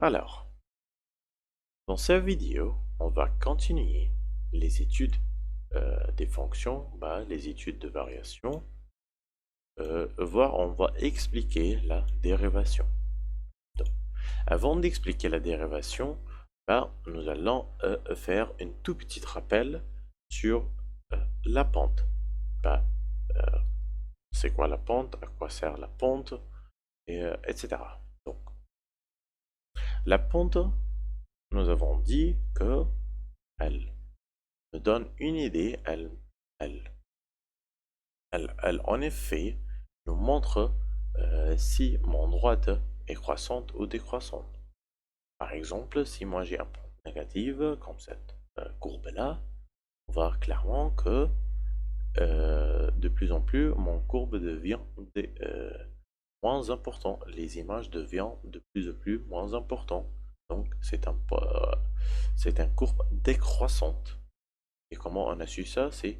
Alors, dans cette vidéo, on va continuer les études des fonctions, les études de variation, voire on va expliquer la dérivation. Donc, avant d'expliquer la dérivation, nous allons faire un tout petit rappel sur la pente. Bah, euh, c'est quoi la pente, à quoi sert la pente, etc. Donc, la pente, nous avons dit que elle me donne une idée, elle, elle en effet nous montre si mon droite est croissante ou décroissante. Par exemple, si moi j'ai un point négatif, comme cette courbe-là, on voit clairement que de plus en plus, mon courbe devient moins important. Les images deviennent de plus en plus moins importantes. Donc, c'est un courbe décroissante. Et comment on a su ça? C'est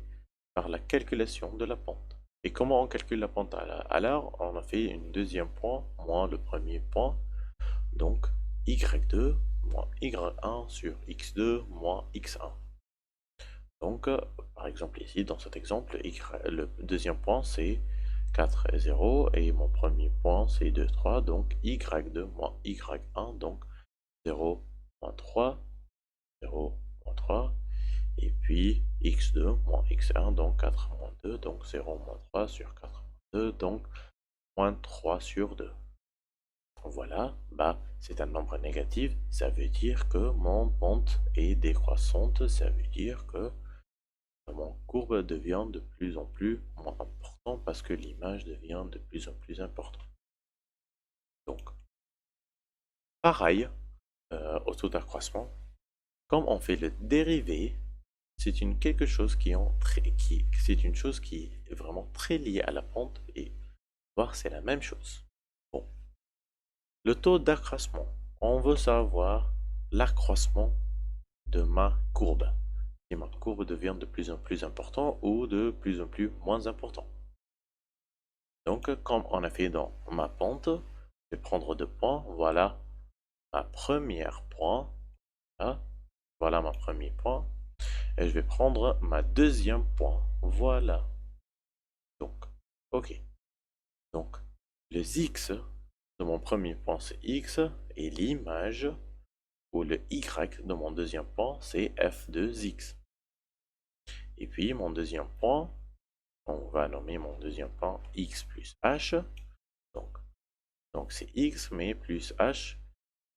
par la calculation de la pente. Et comment on calcule la pente? Alors, on a fait un deuxième point, moins le premier point. Donc, y2 moins y1 sur x2 moins x1. Donc, par exemple ici, dans cet exemple, le deuxième point, c'est 4 et 0. Et mon premier point, c'est 2, 3. Donc, y2 moins y1. Donc, 0 moins 3. 0 moins 3. Et puis x2 moins x1, donc 4 moins 2, donc 0 moins 3 sur 4 moins 2, donc moins 3 sur 2. Voilà, c'est un nombre négatif, ça veut dire que mon pente est décroissante, ça veut dire que mon courbe devient de plus en plus moins important parce que l'image devient de plus en plus importante. Donc, pareil, au taux d'accroissement, comme on fait le dérivé, c'est quelque chose c'est une chose qui est vraiment très liée à la pente et voir c'est la même chose. Bon, le taux d'accroissement, on veut savoir l'accroissement de ma courbe. Si ma courbe devient de plus en plus important ou de plus en plus moins important. Donc, comme on a fait dans ma pente, je vais prendre deux points. Voilà ma première point. Là. Voilà ma premier point. Et je vais prendre ma deuxième point. Voilà. Donc, ok. Donc, le x de mon premier point, c'est x. Et l'image, ou le y de mon deuxième point, c'est f de x. Et puis, mon deuxième point, on va nommer mon deuxième point x plus h. Donc c'est x, mais plus h.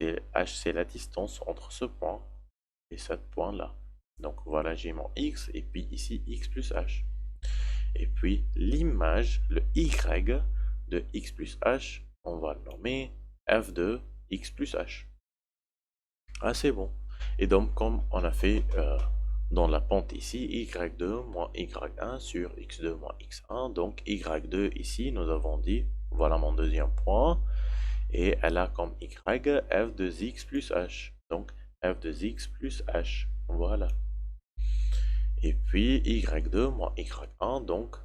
Et h, c'est la distance entre ce point et ce point-là. Donc voilà, j'ai mon x, et puis ici, x plus h. Et puis l'image, le y de x plus h, on va le nommer f de x plus h. Ah, c'est bon. Et donc, comme on a fait dans la pente ici, y2 moins y1 sur x2 moins x1, donc y2 ici, nous avons dit, voilà mon deuxième point, et elle a comme y f de x plus h, donc f de x plus h, voilà. Et puis y2 moins y1, donc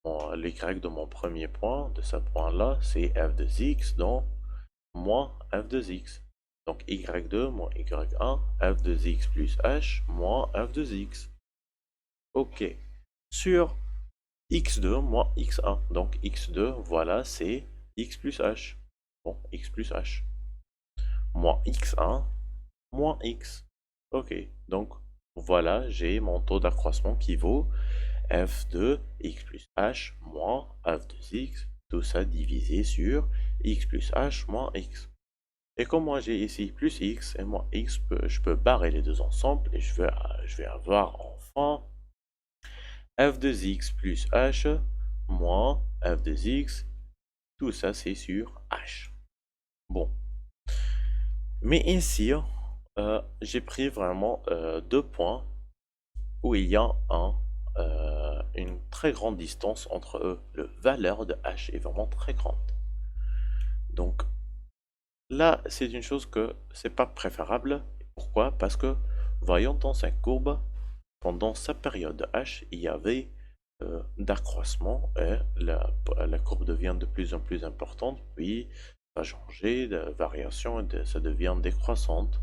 le y de mon premier point, de ce point-là, c'est f de x, donc moins f de x. Donc y2 moins y1, f de x plus h, moins f de x. Ok. Sur x2 moins x1. Donc x2, voilà, c'est x plus h. Bon, x plus h. Moins x1, moins x. Ok. Donc voilà, j'ai mon taux d'accroissement qui vaut f de x plus h moins f de x. Tout ça divisé sur x plus h moins x. Et comme moi j'ai ici plus x et moins x, je peux barrer les deux ensemble et je vais avoir enfin f de x plus h moins f de x. Tout ça c'est sur h. Bon. Mais ici, j'ai pris vraiment deux points où il y a une très grande distance entre eux. La valeur de h est vraiment très grande. Donc là, c'est une chose que c'est pas préférable. Pourquoi? Parce que, voyons dans cette courbe, pendant sa période H, il y avait d'accroissement et la courbe devient de plus en plus importante, puis ça a changé de variation, ça devient décroissante,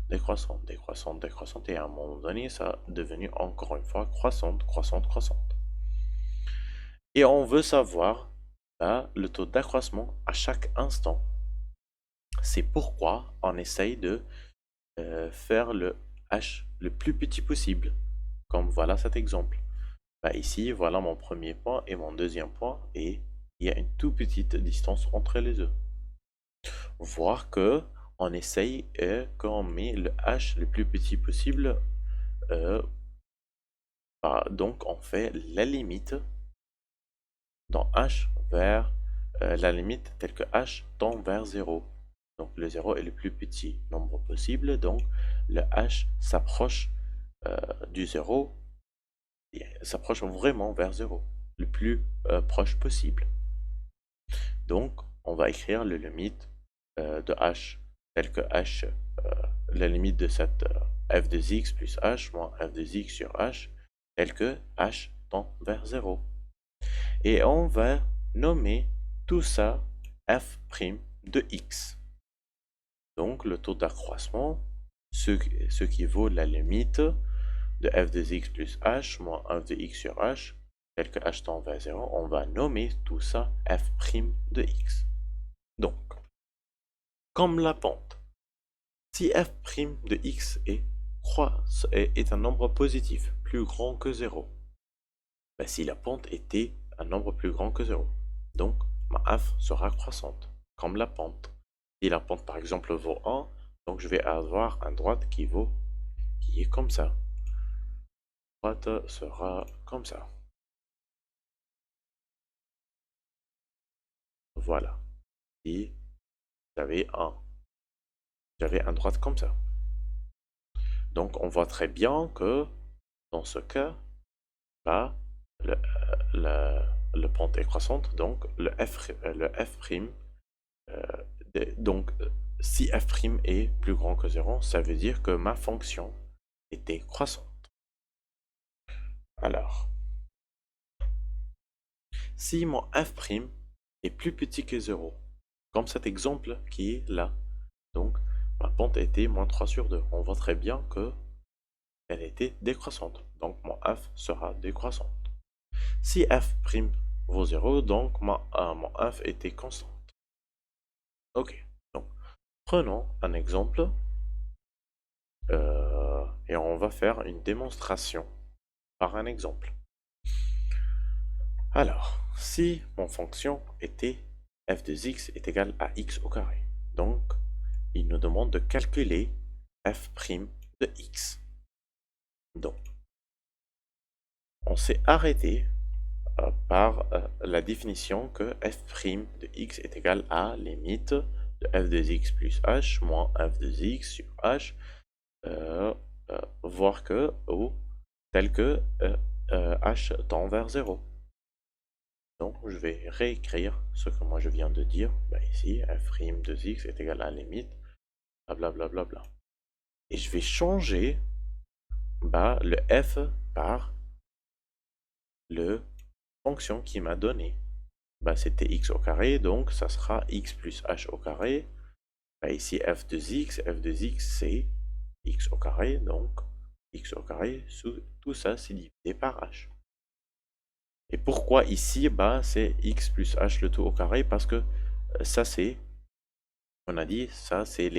décroissante, décroissante, décroissante, et à un moment donné, ça a devenu encore une fois croissante, croissante, croissante. Et on veut savoir le taux d'accroissement à chaque instant. C'est pourquoi on essaye de faire le h le plus petit possible, comme voilà cet exemple. Ici, voilà mon premier point et mon deuxième point, et il y a une toute petite distance entre les deux. Voir que on essaye qu'on met le h le plus petit possible, euh, donc on fait la limite dans h vers la limite telle que h tend vers 0. Donc le 0 est le plus petit nombre possible, donc le h s'approche du 0, s'approche vraiment vers 0, le plus proche possible. Donc on va écrire le limite de h tel que h, la limite de cette f de x plus h moins f de x sur h, tel que h tend vers 0. Et on va nommer tout ça f' de x. Donc le taux d'accroissement, ce qui vaut la limite de f de x plus h moins f de x sur h, tel que h tend vers 0, on va nommer tout ça f' de x. Donc, comme la pente, si f' de x est un nombre positif, plus grand que 0, si la pente était un nombre plus grand que 0, donc ma f sera croissante, comme la pente. Si la pente par exemple vaut 1, donc je vais avoir une droite qui est comme ça. La droite sera comme ça. Voilà. Si j'avais une droite comme ça. Donc on voit très bien que dans ce cas, le, le pente est croissante, donc le f', donc si f' est plus grand que 0, ça veut dire que ma fonction était croissante. Alors, si mon f' est plus petit que 0, comme cet exemple qui est là, donc ma pente était moins 3 sur 2, on voit très bien que elle était décroissante, donc mon f sera décroissante. Si f' vaut 0, donc mon f était constante. Ok, donc prenons un exemple et on va faire une démonstration par un exemple. Alors, si mon fonction était f de x est égal à x au carré, donc il nous demande de calculer f' de x. Donc, on s'est arrêté par la définition que f' de x est égal à limite de f de x plus h moins f de x sur h, voire que, ou tel que h tend vers 0. Donc je vais réécrire ce que moi je viens de dire. Ici, f' de x est égal à la limite, blablabla. Bla, bla, bla. Et je vais changer le f par le fonction qui m'a donné. C'était x au carré, donc ça sera x plus h au carré. Ici, f de x c'est x au carré, donc x au carré, tout ça c'est divisé par h. Et pourquoi ici, c'est x plus h le tout au carré? Parce que ça c'est, on a dit, ça c'est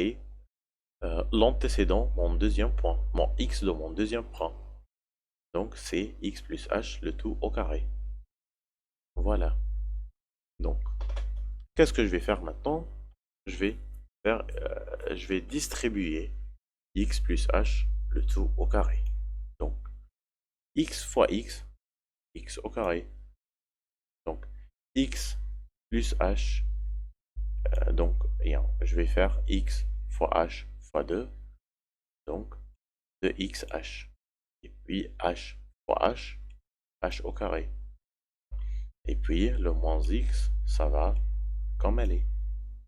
l'antécédent, mon deuxième point, mon x de mon deuxième point. Donc c'est x plus h le tout au carré. Voilà. Donc, qu'est-ce que je vais faire maintenant? Je vais distribuer x plus h le tout au carré. Donc, x fois x au carré. Donc, x plus h, donc, je vais faire x fois h fois 2, donc 2xh. Et puis h fois h au carré. Et puis le moins x, ça va comme elle est.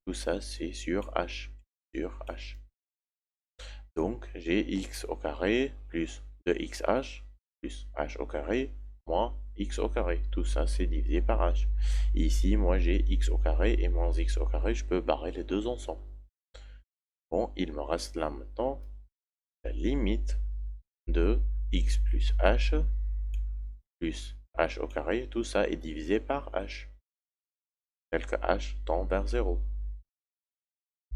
Tout ça, c'est sur h. Donc, j'ai x au carré plus 2xh plus h au carré moins x au carré. Tout ça, c'est divisé par h. Et ici, moi, j'ai x au carré et moins x au carré. Je peux barrer les deux ensemble. Bon, il me reste là maintenant la limite de x plus h au carré. Tout ça est divisé par h, tel que h tend vers 0.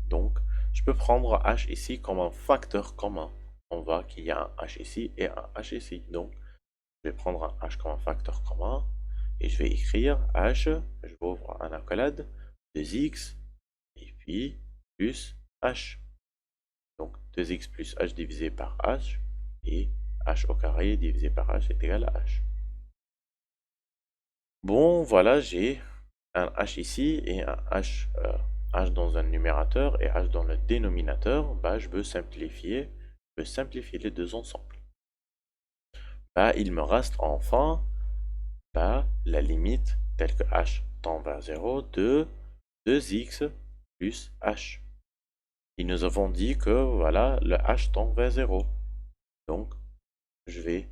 Donc, je peux prendre h ici comme un facteur commun. On voit qu'il y a un h ici et un h ici. Donc, je vais prendre un h comme un facteur commun et je vais écrire h, je vais ouvrir un accolade, 2x et puis plus h. Donc, 2x plus h divisé par h et h au carré divisé par h est égal à h. Bon, voilà, j'ai un h ici et un h, h dans un numérateur et h dans le dénominateur. Bah, je peux simplifier les deux ensemble. Bah, il me reste enfin la limite telle que h tend vers 0 de 2x plus h. Et nous avons dit que voilà, le h tend vers 0. Donc, je vais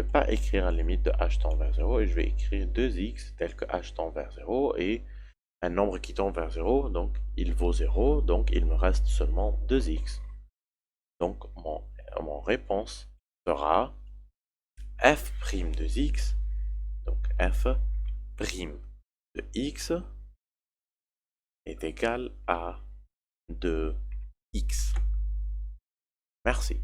pas écrire la limite de h tend vers 0 et je vais écrire 2x tel que h tend vers 0 et un nombre qui tend vers 0, donc il vaut 0, donc il me reste seulement 2x. Donc mon réponse sera f' de x, donc f' de x est égal à 2x. Merci.